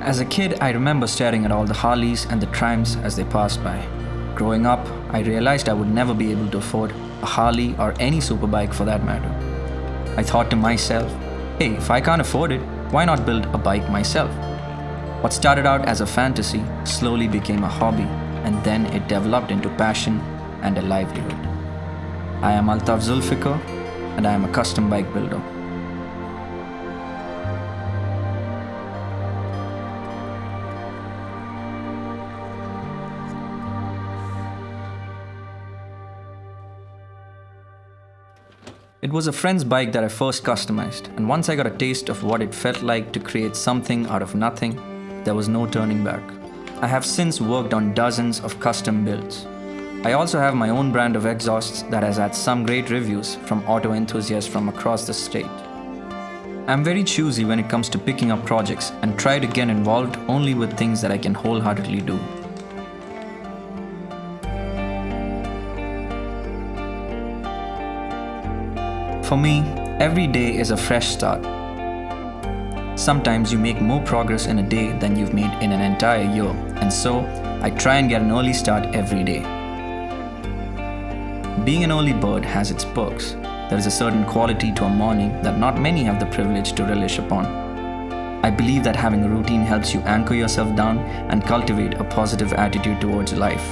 As a kid, I remember staring at all the Harleys and the Triumphs as they passed by. Growing up, I realized I would never be able to afford a Harley or any superbike for that matter. I thought to myself, hey, if I can't afford it, why not build a bike myself? What started out as a fantasy slowly became a hobby, and then it developed into passion and a livelihood. I am Althaf Zulfikar, and I am a custom bike builder. It was a friend's bike that I first customized, and once I got a taste of what it felt like to create something out of nothing, there was no turning back. I have since worked on dozens of custom builds. I also have my own brand of exhausts that has had some great reviews from auto enthusiasts from across the state. I'm very choosy when it comes to picking up projects and try to get involved only with things that I can wholeheartedly do. For me, every day is a fresh start. Sometimes you make more progress in a day than you've made in an entire year, and so I try and get an early start every day. Being an early bird has its perks. There is a certain quality to a morning that not many have the privilege to relish upon. I believe that having a routine helps you anchor yourself down and cultivate a positive attitude towards life.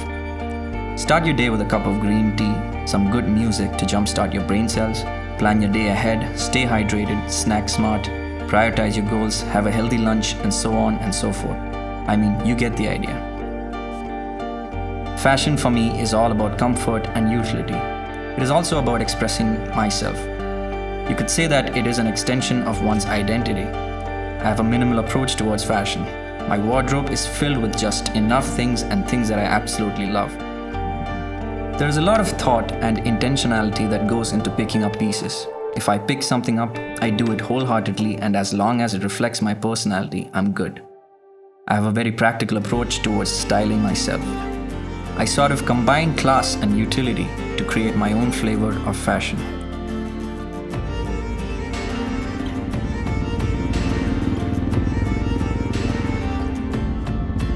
Start your day with a cup of green tea, some good music to jumpstart your brain cells, plan your day ahead, stay hydrated, snack smart, prioritize your goals, have a healthy lunch, and so on and so forth. I mean, you get the idea. Fashion for me is all about comfort and utility. It is also about expressing myself. You could say that it is an extension of one's identity. I have a minimal approach towards fashion. My wardrobe is filled with just enough things and things that I absolutely love. There is a lot of thought and intentionality that goes into picking up pieces. If I pick something up, I do it wholeheartedly, and as long as it reflects my personality, I'm good. I have a very practical approach towards styling myself. I sort of combine class and utility to create my own flavor of fashion.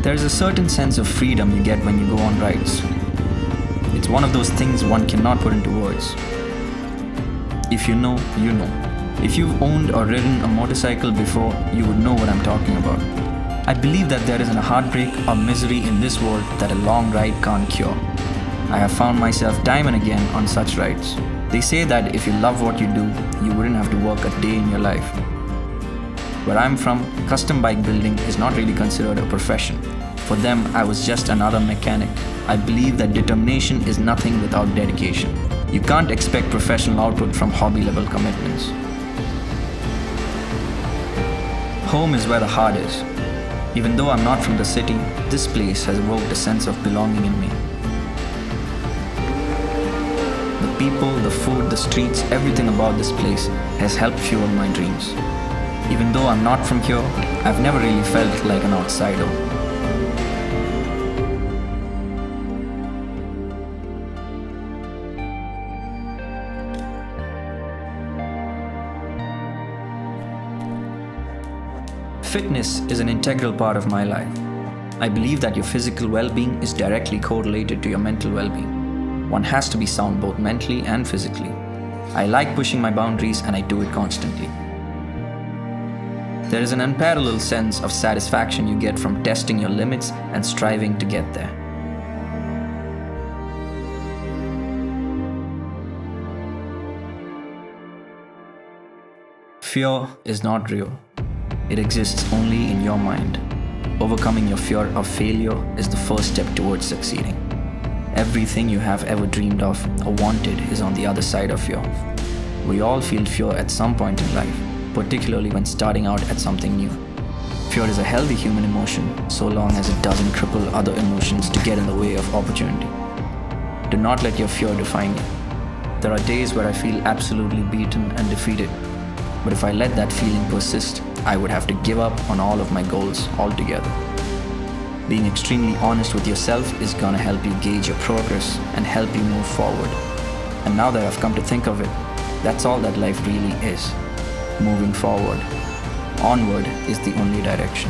There is a certain sense of freedom you get when you go on rides. It's one of those things one cannot put into words. If you know, you know. If you've owned or ridden a motorcycle before, you would know what I'm talking about. I believe that there isn't a heartbreak or misery in this world that a long ride can't cure. I have found myself time and again on such rides. They say that if you love what you do, you wouldn't have to work a day in your life. Where I'm from, custom bike building is not really considered a profession. For them, I was just another mechanic. I believe that determination is nothing without dedication. You can't expect professional output from hobby-level commitments. Home is where the heart is. Even though I'm not from the city, this place has evoked a sense of belonging in me. The people, the food, the streets, everything about this place has helped fuel my dreams. Even though I'm not from here, I've never really felt like an outsider. Fitness is an integral part of my life. I believe that your physical well-being is directly correlated to your mental well-being. One has to be sound both mentally and physically. I like pushing my boundaries, and I do it constantly. There is an unparalleled sense of satisfaction you get from testing your limits and striving to get there. Fear is not real. It exists only in your mind. Overcoming your fear of failure is the first step towards succeeding. Everything you have ever dreamed of or wanted is on the other side of fear. We all feel fear at some point in life, particularly when starting out at something new. Fear is a healthy human emotion, so long as it doesn't cripple other emotions to get in the way of opportunity. Do not let your fear define you. There are days where I feel absolutely beaten and defeated, but if I let that feeling persist, I would have to give up on all of my goals altogether. Being extremely honest with yourself is gonna help you gauge your progress and help you move forward. And now that I've come to think of it, that's all that life really is. Moving forward. Onward is the only direction.